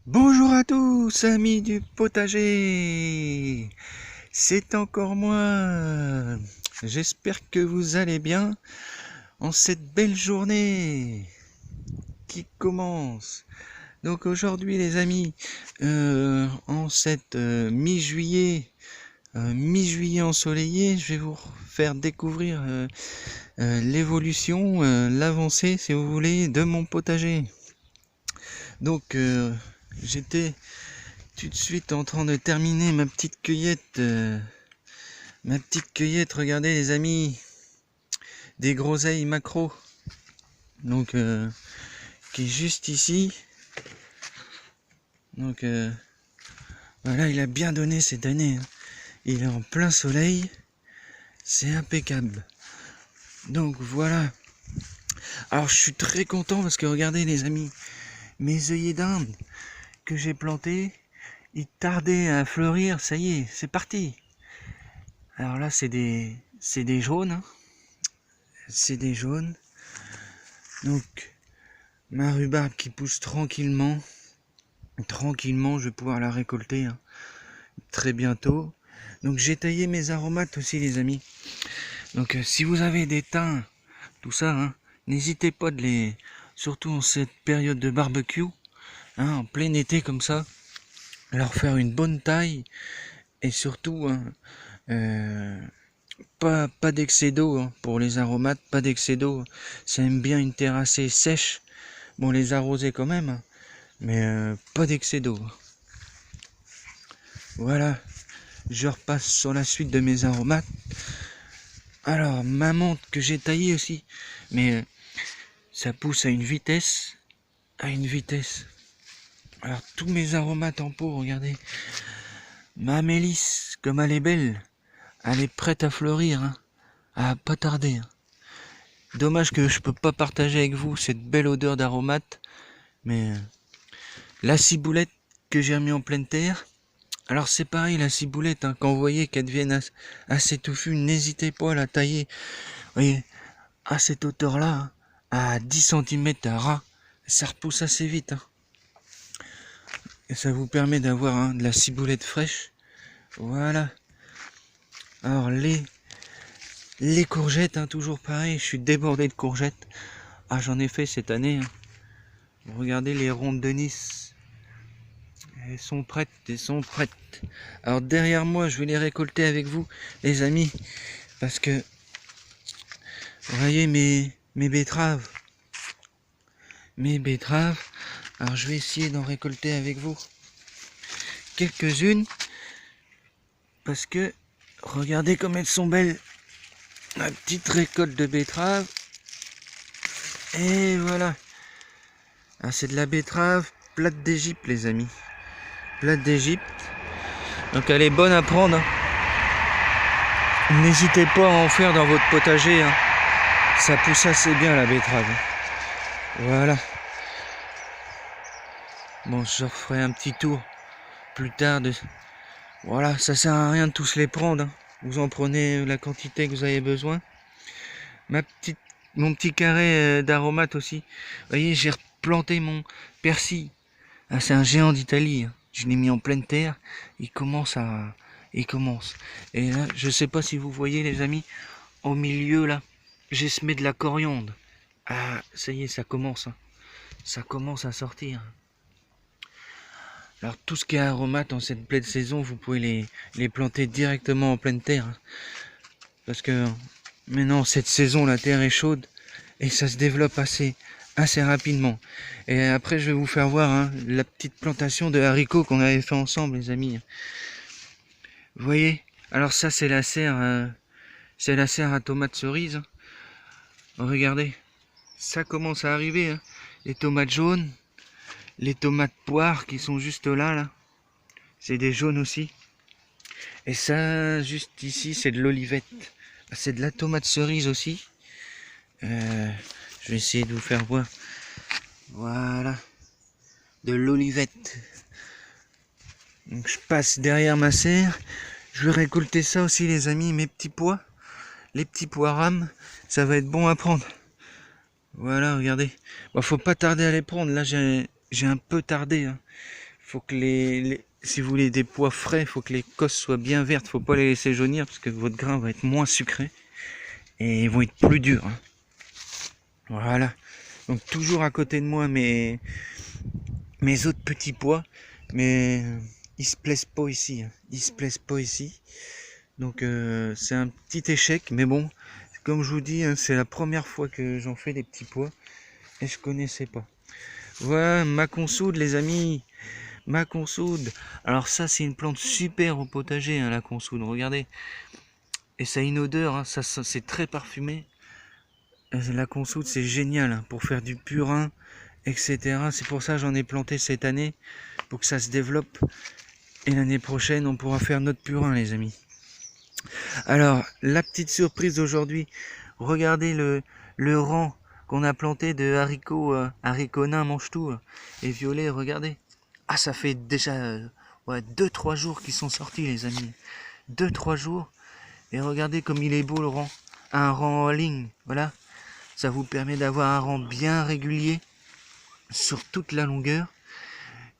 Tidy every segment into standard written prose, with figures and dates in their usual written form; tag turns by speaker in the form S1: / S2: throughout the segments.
S1: Bonjour à tous, amis du potager. C'est encore moi. J'espère que vous allez bien en cette belle journée qui commence. Donc aujourd'hui les amis, en cette mi-juillet ensoleillé, je vais vous faire découvrir l'évolution, l'avancée si vous voulez de mon potager. Donc j'étais tout de suite en train de terminer ma petite cueillette. Regardez les amis, des groseilles macro. Donc qui est juste ici. Donc voilà, il a bien donné cette année. Il est en plein soleil. C'est impeccable. Donc voilà. Alors je suis très content parce que regardez les amis, mes œillets d'Inde que j'ai plantés, ils tardaient à fleurir, ça y est, c'est parti. Alors là c'est des jaunes, hein. C'est des jaunes. Donc ma rhubarbe qui pousse tranquillement, je vais pouvoir la récolter hein, très bientôt. Donc j'ai taillé mes aromates aussi les amis. Donc si vous avez des thym, tout ça, hein, n'hésitez pas de les, surtout en cette période de barbecue, hein, en plein été comme ça, leur faire une bonne taille et surtout hein, pas d'excès d'eau hein, pour les aromates, pas d'excès d'eau. Ça aime bien une terre assez sèche. Bon, les arroser quand même, hein, mais pas d'excès d'eau. Voilà, je repasse sur la suite de mes aromates. Alors, ma menthe que j'ai taillée aussi, mais ça pousse à une vitesse, Alors, tous mes aromates en pot, regardez. Ma mélisse, comme elle est belle, elle est prête à fleurir, hein, à pas tarder. Hein. Dommage que je peux pas partager avec vous cette belle odeur d'aromates, mais la ciboulette que j'ai remis en pleine terre. Alors c'est pareil la ciboulette, hein, quand vous voyez qu'elle devient assez touffue, n'hésitez pas à la tailler. Vous voyez, à cette hauteur-là, hein, à 10 cm à ras, ça repousse assez vite. Hein. Et ça vous permet d'avoir hein, de la ciboulette fraîche. Voilà. Alors les courgettes, hein, toujours pareil, je suis débordé de courgettes. Ah j'en ai fait cette année. Hein. Regardez les rondes de Nice. Elles sont prêtes. Alors derrière moi, je vais les récolter avec vous, les amis, parce que vous voyez mes betteraves. Alors je vais essayer d'en récolter avec vous quelques-unes, parce que regardez comme elles sont belles. Ma petite récolte de betteraves. Et voilà. Ah, c'est de la betterave plate d'Égypte, les amis. Plate d'Égypte. Donc elle est bonne à prendre. N'hésitez pas à en faire dans votre potager. Hein. Ça pousse assez bien la betterave. Voilà. Bon, je referai un petit tour plus tard. Voilà, ça sert à rien de tous les prendre. Hein. Vous en prenez la quantité que vous avez besoin. Mon petit carré d'aromates aussi. Vous voyez, j'ai replanté mon persil. Ah, c'est un géant d'Italie. Hein. Je l'ai mis en pleine terre. Il commence. Et là, je sais pas si vous voyez les amis, au milieu là, j'ai semé de la coriandre. Ah, ça y est, ça commence. Hein. Ça commence à sortir. Alors tout ce qui est aromates en cette pleine saison, vous pouvez les planter directement en pleine terre. Hein. Parce que maintenant, cette saison, la terre est chaude et ça se développe assez rapidement. Et après, je vais vous faire voir hein, la petite plantation de haricots qu'on avait fait ensemble, les amis. Vous voyez? Alors ça, c'est la serre à tomates cerises. Regardez, ça commence à arriver. Hein. Les tomates jaunes, les tomates poires qui sont juste là. C'est des jaunes aussi. Et ça, juste ici, c'est de l'olivette. C'est de la tomate cerise aussi. Je vais essayer de vous faire voir. Voilà. De l'olivette. Donc je passe derrière ma serre. Je vais récolter ça aussi les amis, mes petits pois. Les petits pois rames. Ça va être bon à prendre. Voilà, regardez. Bon, faut pas tarder à les prendre. Là, j'ai un peu tardé. Hein. faut que si vous voulez des pois frais, faut que les cosses soient bien vertes, faut pas les laisser jaunir parce que votre grain va être moins sucré et ils vont être plus durs. Hein. Voilà. Donc toujours à côté de moi mes autres petits pois, mais ils se plaisent pas ici. Hein. Ils se plaisent pas ici. Donc c'est un petit échec, mais bon, comme je vous dis, hein, c'est la première fois que j'en fais des petits pois et je connaissais pas. Voilà ma consoude les amis, ma consoude. Alors ça c'est une plante super au potager, hein, la consoude, regardez. Et ça a une odeur, hein, ça c'est très parfumé. La consoude c'est génial hein, pour faire du purin, etc. C'est pour ça que j'en ai planté cette année, pour que ça se développe. Et l'année prochaine on pourra faire notre purin les amis. Alors, la petite surprise d'aujourd'hui, regardez le rang qu'on a planté de haricots nains mange-tout et violets, regardez. Ah, ça fait déjà 2-3 jours qu'ils sont sortis les amis. 2-3 jours. Et regardez comme il est beau le rang. Un rang en ligne, voilà. Ça vous permet d'avoir un rang bien régulier sur toute la longueur.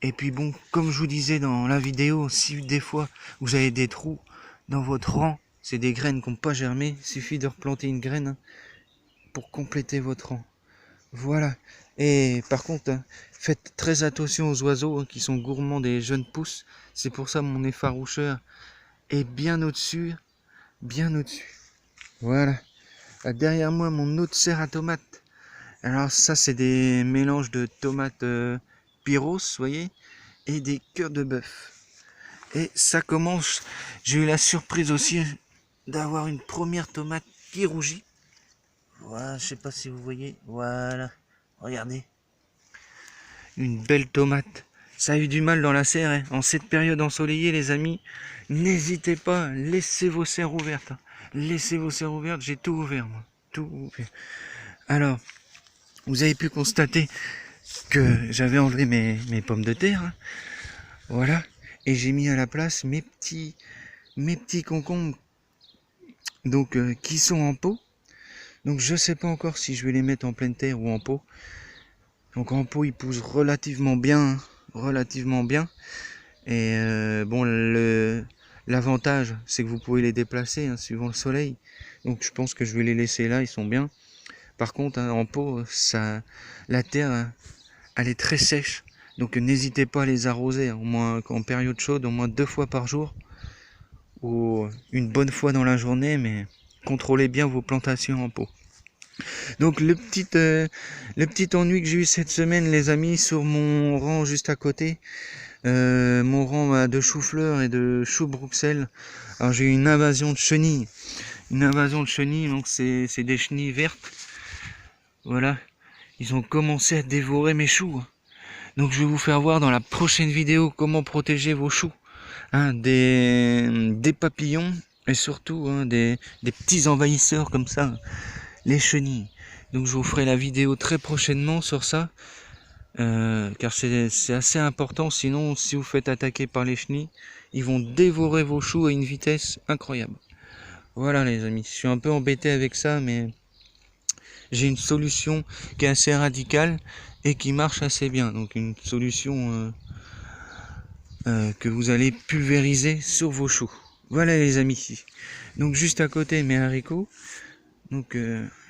S1: Et puis bon, comme je vous disais dans la vidéo, si des fois vous avez des trous dans votre rang, c'est des graines qui n'ont pas germé, il suffit de replanter une graine hein, pour compléter votre rang. Voilà. Et par contre, hein, faites très attention aux oiseaux hein, qui sont gourmands des jeunes pousses. C'est pour ça mon effaroucheur est bien au-dessus. Bien au-dessus. Voilà. Derrière moi, mon autre serre à tomates. Alors ça, c'est des mélanges de tomates pyros, vous voyez, et des cœurs de bœuf. Et ça commence, j'ai eu la surprise aussi d'avoir une première tomate qui rougit. Voilà, je sais pas si vous voyez, voilà, regardez. Une belle tomate. Ça a eu du mal dans la serre, hein. En cette période ensoleillée les amis, n'hésitez pas, laissez vos serres ouvertes. Hein. Laissez vos serres ouvertes, j'ai tout ouvert moi, tout ouvert. Alors, vous avez pu constater que j'avais enlevé mes pommes de terre, hein. Voilà, et j'ai mis à la place mes petits concombres donc qui sont en pot. Donc je sais pas encore si je vais les mettre en pleine terre ou en pot. Donc en pot ils poussent relativement bien, hein, relativement bien. Et bon l'avantage c'est que vous pouvez les déplacer hein, suivant le soleil. Donc je pense que je vais les laisser là, ils sont bien. Par contre hein, en pot la terre hein, elle est très sèche. Donc n'hésitez pas à les arroser, hein, au moins en période chaude, au moins 2 fois par jour. Ou une bonne fois dans la journée, mais contrôlez bien vos plantations en pot. Donc le petit ennui que j'ai eu cette semaine les amis sur mon rang juste à côté, mon rang de chou-fleur et de chou Bruxelles. Alors j'ai eu une invasion de chenilles. Donc c'est des chenilles vertes. Voilà, ils ont commencé à dévorer mes choux. Donc je vais vous faire voir dans la prochaine vidéo comment protéger vos choux. Hein, des papillons et surtout hein, des petits envahisseurs comme ça, les chenilles. Donc je vous ferai la vidéo très prochainement sur ça, car c'est assez important, sinon si vous faites attaquer par les chenilles, ils vont dévorer vos choux à une vitesse incroyable. Voilà les amis, je suis un peu embêté avec ça, mais j'ai une solution qui est assez radicale et qui marche assez bien. Donc une solution que vous allez pulvériser sur vos choux. Voilà les amis. Donc juste à côté mes haricots. Donc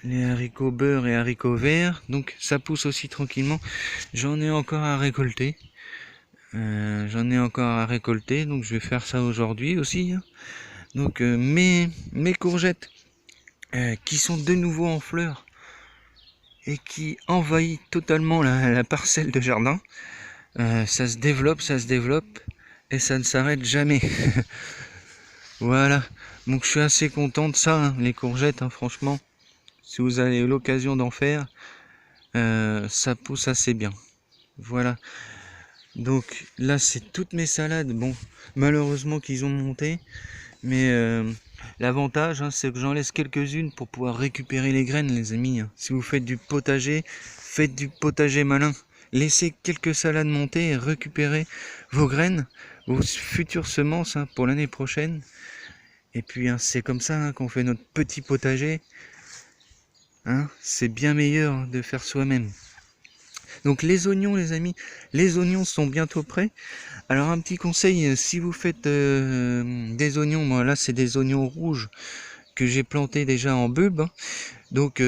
S1: les haricots beurre et haricots verts. Donc ça pousse aussi tranquillement. J'en ai encore à récolter. Donc je vais faire ça aujourd'hui aussi. Hein. Donc mes courgettes qui sont de nouveau en fleurs et qui envahissent totalement la parcelle de jardin. Ça se développe et ça ne s'arrête jamais. Voilà, donc je suis assez content de ça, hein, les courgettes, hein, franchement. Si vous avez l'occasion d'en faire, ça pousse assez bien. Voilà, donc là c'est toutes mes salades. Bon, malheureusement qu'ils ont monté, mais l'avantage hein, c'est que j'en laisse quelques-unes pour pouvoir récupérer les graines les amis. Hein. Si vous faites du potager, faites du potager malin. Laissez quelques salades monter et récupérez vos graines, vos futures semences hein, pour l'année prochaine. Et puis hein, c'est comme ça hein, qu'on fait notre petit potager. Hein, c'est bien meilleur de faire soi-même. Donc les oignons les amis, les oignons sont bientôt prêts. Alors un petit conseil, si vous faites des oignons, moi là c'est des oignons rouges que j'ai plantés déjà en bulbe, hein. Donc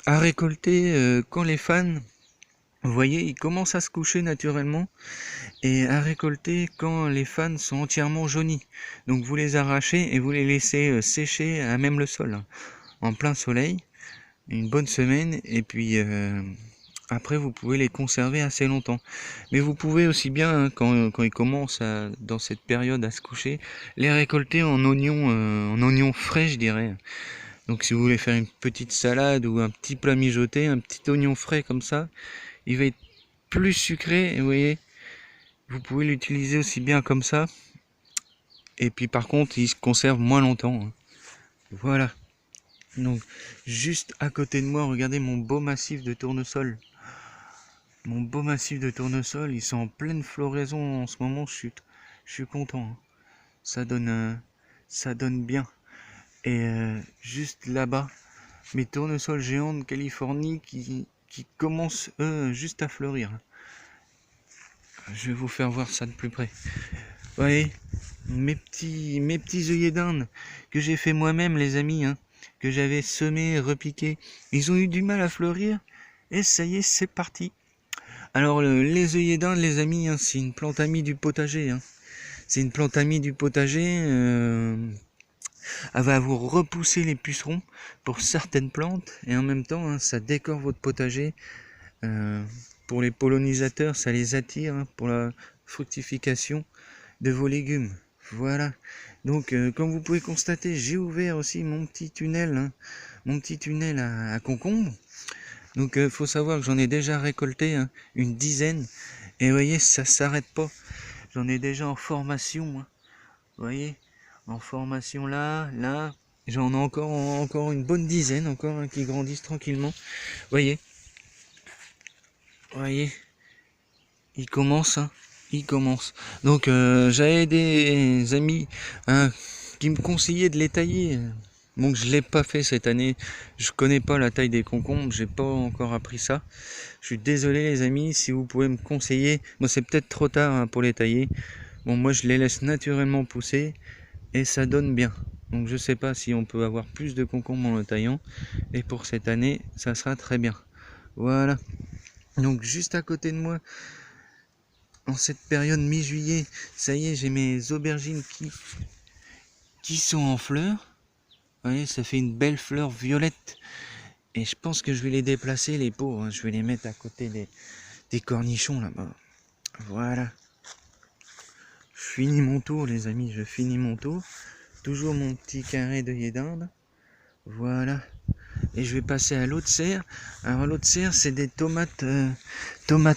S1: à récolter quand les fans, vous voyez, ils commencent à se coucher naturellement, et à récolter quand les fans sont entièrement jaunis. Donc vous les arrachez et vous les laissez sécher à même le sol, hein, en plein soleil, une bonne semaine, et puis après vous pouvez les conserver assez longtemps. Mais vous pouvez aussi bien, hein, quand ils commencent dans cette période à se coucher, les récolter en oignons frais, je dirais. Donc si vous voulez faire une petite salade ou un petit plat mijoté, un petit oignon frais comme ça, il va être plus sucré, et vous voyez, vous pouvez l'utiliser aussi bien comme ça. Et puis par contre, il se conserve moins longtemps, hein. Voilà. Donc juste à côté de moi, regardez mon beau massif de tournesol. Mon beau massif de tournesol, ils sont en pleine floraison en ce moment, je suis content, hein. Ça donne bien. Et juste là-bas, mes tournesols géants de Californie qui commencent eux juste à fleurir. Je vais vous faire voir ça de plus près. Vous voyez, mes petits œillets d'Inde que j'ai fait moi-même les amis, hein, que j'avais semés, repiqués, ils ont eu du mal à fleurir, et ça y est, c'est parti. Alors les œillets d'Inde les amis, hein, c'est une plante amie du potager, hein. C'est une plante amie du potager, elle va vous repousser les pucerons pour certaines plantes, et en même temps, hein, ça décore votre potager. Pour les pollinisateurs, ça les attire, hein, pour la fructification de vos légumes. Voilà. Donc, comme vous pouvez constater, j'ai ouvert aussi mon petit tunnel, hein, à concombre. Donc, faut savoir que j'en ai déjà récolté, hein, une dizaine. Et vous voyez, ça s'arrête pas. J'en ai déjà en formation, hein. Vous voyez, en formation là. J'en ai encore une bonne dizaine, encore, hein, qui grandissent tranquillement. Vous voyez, il commence, hein, il commence. Donc j'avais des amis, hein, qui me conseillaient de les tailler. Donc je l'ai pas fait cette année. Je connais pas la taille des concombres, j'ai pas encore appris ça. Je suis désolé les amis, si vous pouvez me conseiller. Moi c'est peut-être trop tard, hein, pour les tailler. Bon, moi je les laisse naturellement pousser et ça donne bien. Donc je sais pas si on peut avoir plus de concombres en le taillant. Et pour cette année, ça sera très bien. Voilà. Donc juste à côté de moi, en cette période mi-juillet, ça y est, j'ai mes aubergines qui sont en fleurs. Vous voyez, ça fait une belle fleur violette. Et je pense que je vais les déplacer, les pauvres, hein. Je vais les mettre à côté des cornichons là-bas. Voilà. Je finis mon tour, les amis, je finis mon tour. Toujours mon petit carré d'œillets d'Inde. Voilà. Et je vais passer à l'autre serre. Alors l'autre serre, c'est des tomates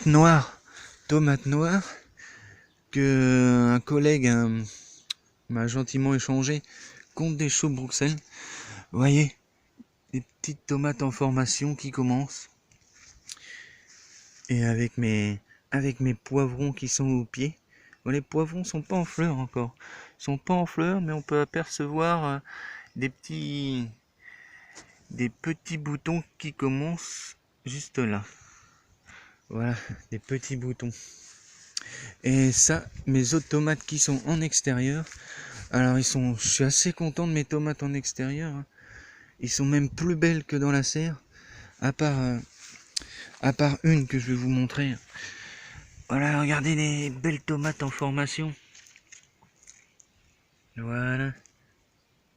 S1: noires. Tomates noires que un collègue m'a gentiment échangé contre des choux de Bruxelles. Vous voyez, des petites tomates en formation qui commencent. Et avec mes poivrons qui sont au pied. Bon, les poivrons sont pas en fleurs encore. Ils sont pas en fleurs, mais on peut apercevoir des petits boutons qui commencent juste là. Voilà, des petits boutons. Et ça, mes autres tomates qui sont en extérieur. Alors je suis assez content de mes tomates en extérieur, hein. Ils sont même plus belles que dans la serre, à part une que je vais vous montrer. Voilà, regardez les belles tomates en formation. Voilà,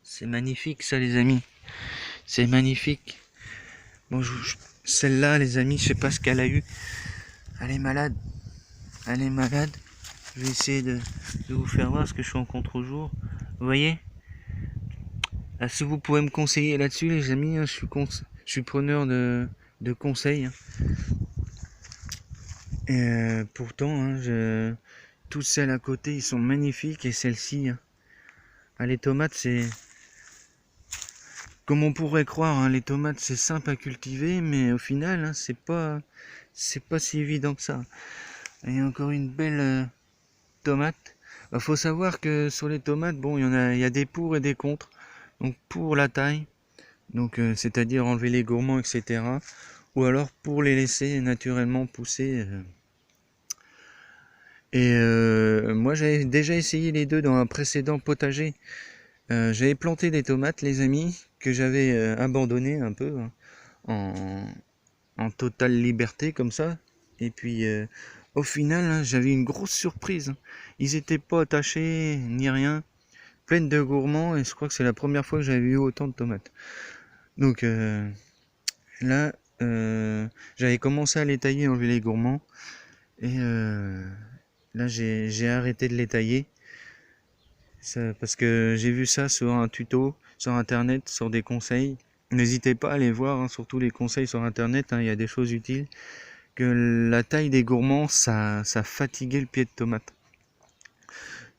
S1: c'est magnifique ça les amis, c'est magnifique. Bon, celle-là les amis, je sais pas ce qu'elle a eu. Elle est malade. Je vais essayer de vous faire voir ce que je suis en contre-jour. Vous voyez? Ah, si vous pouvez me conseiller là-dessus les amis, hein, je suis preneur de conseils, hein. Et pourtant, hein, toutes celles à côté, ils sont magnifiques, et celle-ci, hein. Ah, les tomates, c'est comme on pourrait croire, hein, les tomates c'est simple à cultiver, mais au final, hein, c'est pas si évident que ça. Et encore une belle tomate. Faut savoir que sur les tomates, bon, il y a des pour et des contre. Donc pour la taille, donc c'est-à-dire enlever les gourmands, etc. ou alors pour les laisser naturellement pousser. Moi j'avais déjà essayé les deux dans un précédent potager. J'avais planté des tomates, les amis, que j'avais abandonnées un peu, hein, en totale liberté comme ça. Et puis au final, hein, j'avais une grosse surprise, hein. Ils étaient pas attachés ni rien, pleines de gourmands, et je crois que c'est la première fois que j'avais eu autant de tomates. Donc là, j'avais commencé à les tailler, enlever les gourmands, et là j'ai arrêté de les tailler. Parce que j'ai vu ça sur un tuto, sur internet, sur des conseils. N'hésitez pas à aller voir, hein, surtout les conseils sur internet, hein, il y a des choses utiles. Que la taille des gourmands, ça fatiguait le pied de tomate.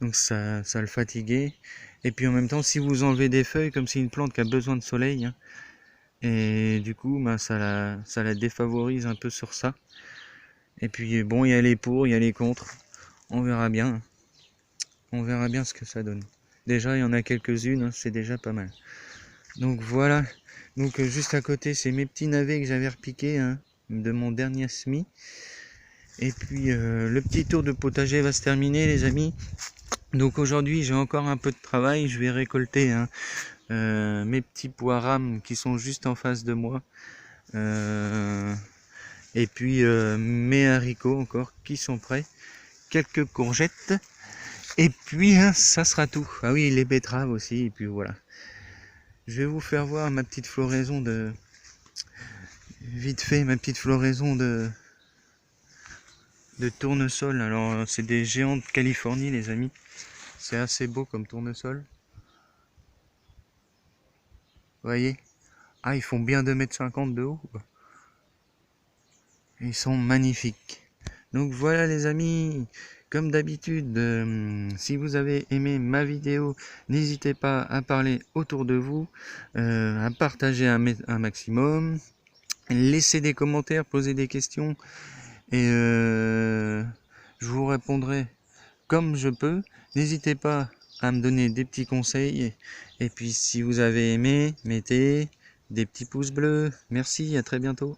S1: Donc ça le fatiguait. Et puis en même temps, si vous enlevez des feuilles, comme c'est une plante qui a besoin de soleil, hein, et du coup, bah, ça la défavorise un peu sur ça. Et puis bon, il y a les pour, il y a les contre. On verra bien, hein. On verra bien ce que ça donne. Déjà, il y en a quelques-unes, hein, c'est déjà pas mal. Donc voilà. Donc juste à côté, c'est mes petits navets que j'avais repiqués, hein, de mon dernier semis. Et puis le petit tour de potager va se terminer, les amis. Donc aujourd'hui, j'ai encore un peu de travail. Je vais récolter, hein, mes petits pois rames qui sont juste en face de moi. Et puis mes haricots encore qui sont prêts. Quelques courgettes. Et puis hein, ça sera tout. Ah oui, les betteraves aussi. Et puis voilà. Je vais vous faire voir ma petite floraison de... Vite fait, ma petite floraison de tournesol. Alors c'est des géants de Californie, les amis. C'est assez beau comme tournesol. Vous voyez? Ah, ils font bien 2,50 m de haut. Ils sont magnifiques. Donc voilà les amis, comme d'habitude, si vous avez aimé ma vidéo, n'hésitez pas à parler autour de vous, à partager un maximum, laissez des commentaires, poser des questions, et je vous répondrai comme je peux. N'hésitez pas à me donner des petits conseils, et puis si vous avez aimé, mettez des petits pouces bleus. Merci, à très bientôt.